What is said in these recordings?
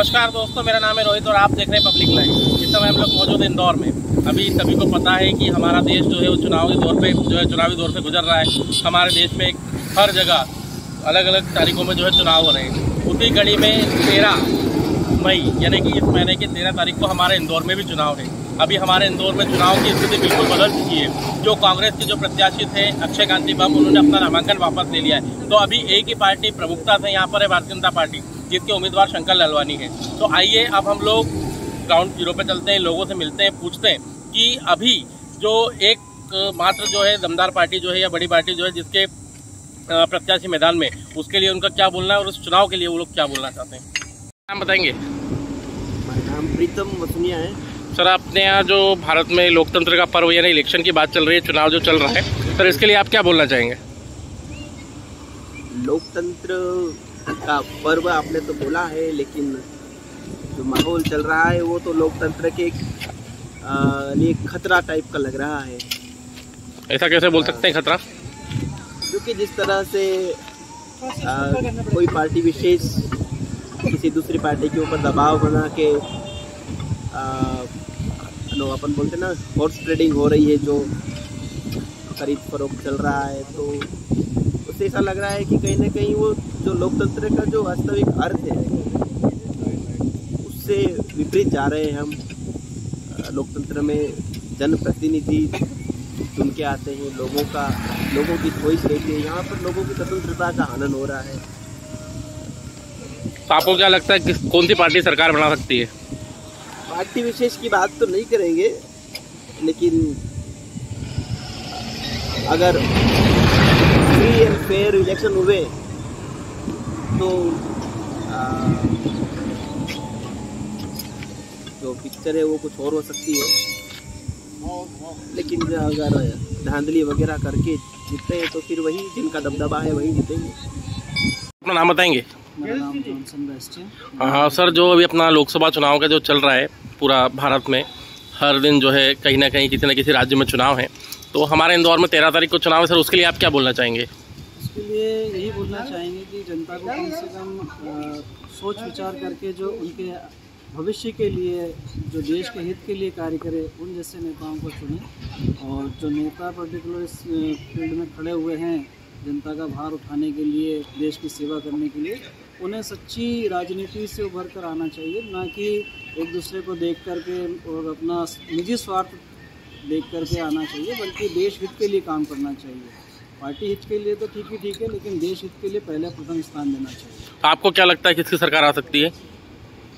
नमस्कार दोस्तों, मेरा नाम है रोहित और आप देख रहे हैं पब्लिक लाइव। इस समय हम लोग मौजूद हैं इंदौर में। अभी सभी को पता है कि हमारा देश जो है वो चुनावी दौर से गुजर रहा है। हमारे देश में हर जगह अलग अलग तारीखों में जो है चुनाव हो रहे हैं। उसी कड़ी में 13 मई यानी कि इस महीने की 13 तारीख को हमारे इंदौर में भी चुनाव है। अभी हमारे इंदौर में चुनाव की स्थिति बिल्कुल बदल चुकी है। जो कांग्रेस के जो प्रत्याशी थे अक्षय कांति बम, उन्होंने अपना नामांकन वापस ले लिया है। तो अभी एक ही पार्टी प्रमुखता से यहाँ पर है, भारतीय जनता पार्टी, जिसके उम्मीदवार शंकर लालवानी है। तो आइए अब हम लोग ग्राउंड जीरो पे चलते हैं, लोगों से मिलते हैं, पूछते हैं कि अभी जो एक मात्र जो है दमदार पार्टी जो है या बड़ी पार्टी जो है जिसके प्रत्याशी मैदान में, उसके लिए उनका क्या बोलना है और उस चुनाव के लिए वो लोग क्या बोलना चाहते हैं। नाम बताएंगे? मेरा नाम प्रीतम वसुनिया है। सर, अपने यहाँ जो भारत में लोकतंत्र का पर्व यानी इलेक्शन की बात चल रही है, चुनाव जो चल रहा है, सर इसके लिए आप क्या बोलना चाहेंगे? लोकतंत्र का पर्व आपने तो बोला है, लेकिन जो माहौल चल रहा है वो तो लोकतंत्र के लिए खतरा टाइप का लग रहा है। ऐसा कैसे बोल सकते हैं खतरा? क्योंकि जिस तरह से कोई पार्टी विशेष किसी दूसरी पार्टी के ऊपर दबाव बना के अपन बोलते ना हॉर्स ट्रेडिंग हो रही है, जो खरीद फरोख्त चल रहा है, तो उससे ऐसा लग रहा है कि कहीं ना कहीं वो जो लोकतंत्र का जो वास्तविक अर्थ है उससे विपरीत जा रहे हैं हम। लोकतंत्र में जनप्रतिनिधि चुन के आते हैं, लोगों की चॉइस रहती है। यहाँ पर लोगों की स्वतंत्रता का हनन हो रहा है। तो आपको क्या लगता है कि कौन सी पार्टी सरकार बना सकती है? पार्टी विशेष की बात तो नहीं करेंगे, लेकिन अगर फ्री एंड फेयर इलेक्शन हुए तो जो पिक्चर है वो कुछ और हो सकती है। लेकिन अगर धांधली वगैरह करके जीतते हैं तो फिर वही जिनका दबदबा है वही जीतेंगे। अपना नाम बताएंगे? मेरा नाम जॉनसन बेस्ट है। हाँ सर, जो अभी अपना लोकसभा चुनाव का जो चल रहा है पूरा भारत में, हर दिन जो है कहीं ना कहीं किसी न किसी राज्य में चुनाव है। तो हमारे इंदौर में 13 तारीख को चुनाव है सर, उसके लिए आप क्या बोलना चाहेंगे? इसके लिए यही बोलना चाहेंगे कि जनता को कम से कम सोच विचार करके जो उनके भविष्य के लिए, जो देश के हित के लिए कार्य करे, उन जैसे नेताओं को चुने। और जो नेता पर्टिकुलर इस फील्ड में खड़े हुए हैं जनता का भार उठाने के लिए, देश की सेवा करने के लिए, उन्हें सच्ची राजनीति से उभर कर आना चाहिए, ना कि एक दूसरे को देख करके और अपना निजी स्वार्थ देख करके आना चाहिए, बल्कि देश हित के लिए काम करना चाहिए। पार्टी हित के लिए तो ठीक है, लेकिन देश हित के लिए पहले प्रथम स्थान देना चाहिए। आपको क्या लगता है किसकी सरकार आ सकती है?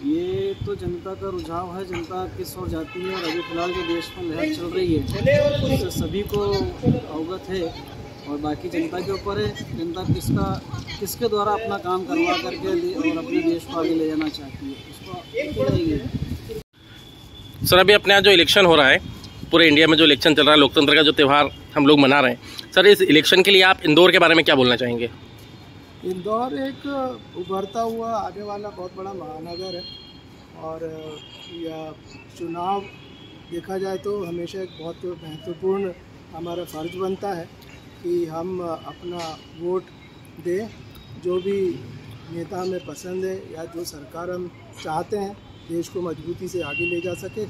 ये तो जनता का रुझाव है, जनता किस ओर जाती है। और अभी फिलहाल जो देश में लहर चल रही है उससे सभी को अवगत है, और बाकी जनता के ऊपर है। जनता किसके द्वारा अपना काम करवा करके और अपने देश को आगे ले जाना चाहती है, उसको लगाएंगे। सर, अभी अपने यहाँ जो इलेक्शन हो रहा है, पूरे इंडिया में जो इलेक्शन चल रहा है, लोकतंत्र का जो त्यौहार हम लोग मना रहे हैं, सर इस इलेक्शन के लिए आप इंदौर के बारे में क्या बोलना चाहेंगे? इंदौर एक उभरता हुआ आने वाला बहुत बड़ा महानगर है, और यह चुनाव देखा जाए तो हमेशा एक बहुत महत्वपूर्ण हमारा फर्ज बनता है कि हम अपना वोट दें। जो भी नेता हमें पसंद है या जो सरकार हम चाहते हैं देश को मजबूती से आगे ले जा सके,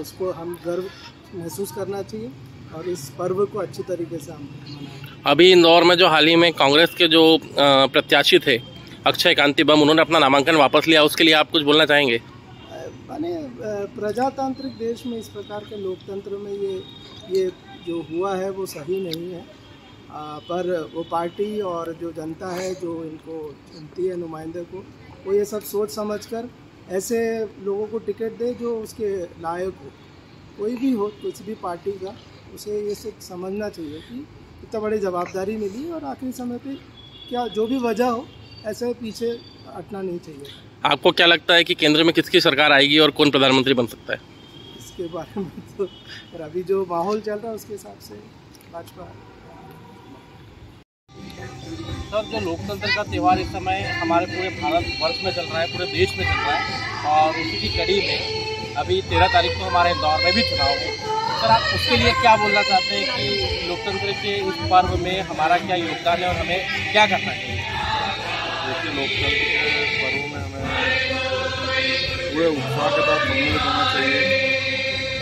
उसको हम गर्व महसूस करना चाहिए और इस पर्व को अच्छी तरीके से हम मनाएं। अभी इंदौर में जो हाल ही में कांग्रेस के जो प्रत्याशी थे अक्षय कांति बम, उन्होंने अपना नामांकन वापस लिया, उसके लिए आप कुछ बोलना चाहेंगे? माने प्रजातांत्रिक देश में इस प्रकार के लोकतंत्र में ये जो हुआ है वो सही नहीं है। पर वो पार्टी और जो जनता है जो इनको चुनती है नुमाइंदे को, वो ये सब सोच समझकर ऐसे लोगों को टिकट दे जो उसके लायक हो। कोई भी हो, किसी भी पार्टी का, उसे ये समझना चाहिए कि इतना बड़ी जवाबदारी मिली और आखिरी समय पे क्या जो भी वजह हो ऐसे पीछे हटना नहीं चाहिए। आपको क्या लगता है कि केंद्र में किसकी सरकार आएगी और कौन प्रधानमंत्री बन सकता है? इसके बारे में तो अभी जो माहौल चल रहा है उसके हिसाब से भाजपा। सर, जो लोकतंत्र का त्यौहार इस समय हमारे पूरे भारत वर्ष में चल रहा है, पूरे देश में चल रहा है, और उसी की कड़ी में अभी 13 तारीख को हमारे इंदौर में भी चुनाव है। सर, आप उसके लिए क्या बोलना चाहते हैं कि लोकतंत्र के इस पर्व में हमारा क्या योगदान है और हमें क्या करना चाहिए? देखिए, लोकतंत्र के पर्व में हमें पूरे उत्साह के साथ सम्मिलित होना चाहिए।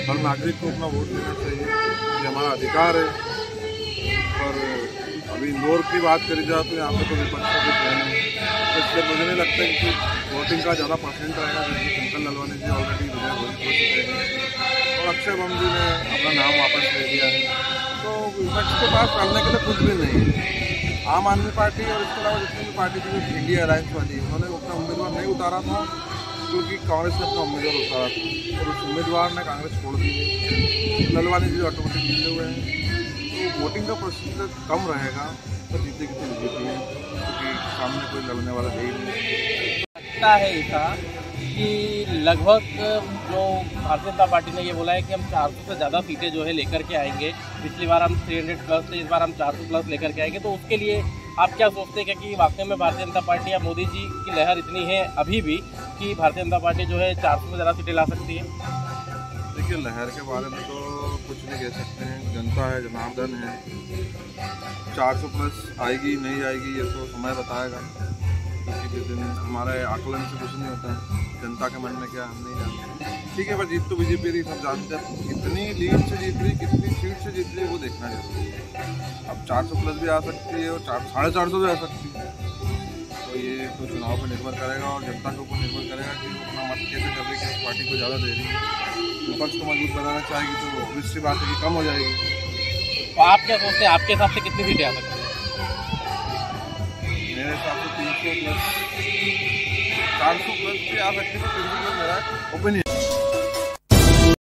हर नागरिक को अपना वोट देना चाहिए, ये हमारा अधिकार है। और अभी इंदौर की बात करी जाए तो यहाँ पे तो विपक्ष का कुछ है नहीं, तो इसलिए मुझे नहीं लगता कि वोटिंग का ज़्यादा परसेंट रहेगा, क्योंकि शंकर ललवानी जी ऑलरेडी विजय हो चुके हैं और अक्षय बम जी ने अपना नाम वापस ले लिया है। तो विपक्ष के पास करने के लिए कुछ भी नहीं है। आम आदमी पार्टी और इसके अलावा जितनी भी पार्टी थी, जो इंडिया अलायंस वाली, उन्होंने अपना उम्मीदवार नहीं उतारा था, क्योंकि कांग्रेस ने अपना उम्मीदवार उतारा था और उस उम्मीदवार ने कांग्रेस छोड़ दी है। ललवानी जी ऑटोमेटिक जीते हुए हैं, तो वोटिंग का प्रतिशत कम रहेगा, तो जीते की तो जीती है, क्योंकि सामने कोई लड़ने वाला है ही नहीं। लगता है ऐसा कि लगभग जो भारतीय जनता पार्टी ने ये बोला है कि हम 400 से ज़्यादा सीटें जो है लेकर के आएंगे। पिछली बार हम 300 प्लस थे, इस बार हम 400 प्लस लेकर के आएंगे। तो उसके लिए आप क्या सोचते हैं कि वाकई में भारतीय जनता पार्टी या मोदी जी की लहर इतनी है अभी भी कि भारतीय जनता पार्टी जो है 400 से ज़्यादा सीटें ला सकती है? देखिए, लहर के बारे में तो कुछ नहीं कह सकते हैं, जनता है, जनार्दन है। 400 प्लस आएगी नहीं आएगी ये तो समय बताएगा, क्योंकि जिस दिन हमारे आकलन से कुछ नहीं होता है, जनता के मन में क्या हम नहीं जानते। ठीक है, पर जीत तो बीजेपी रही, सब जानते हैं। कितनी लीड से जीत रही, कितनी सीट से जीत रही, वो देखना जरूरी है। अब 400 प्लस भी आ सकती है और 450 भी आ सकती है, तो ये तो चुनाव पर निर्भर करेगा और जनता के ऊपर निर्भर करेगा कि वो अपना मत कैसे कर रही है, किस पार्टी को ज़्यादा दे रही है। विपक्ष को मजबूत बनाना चाहेगी तो ऑब्वियस सी बात है कि कम हो जाएगी। तो आप क्या सोचते हैं, आपके हिसाब से कितनी सीटें आ सकती हैं? मेरे हिसाब से 300 प्लस 400 प्लस भी आ सकती है, तो 300 प्लस मेरा ओपिनियन।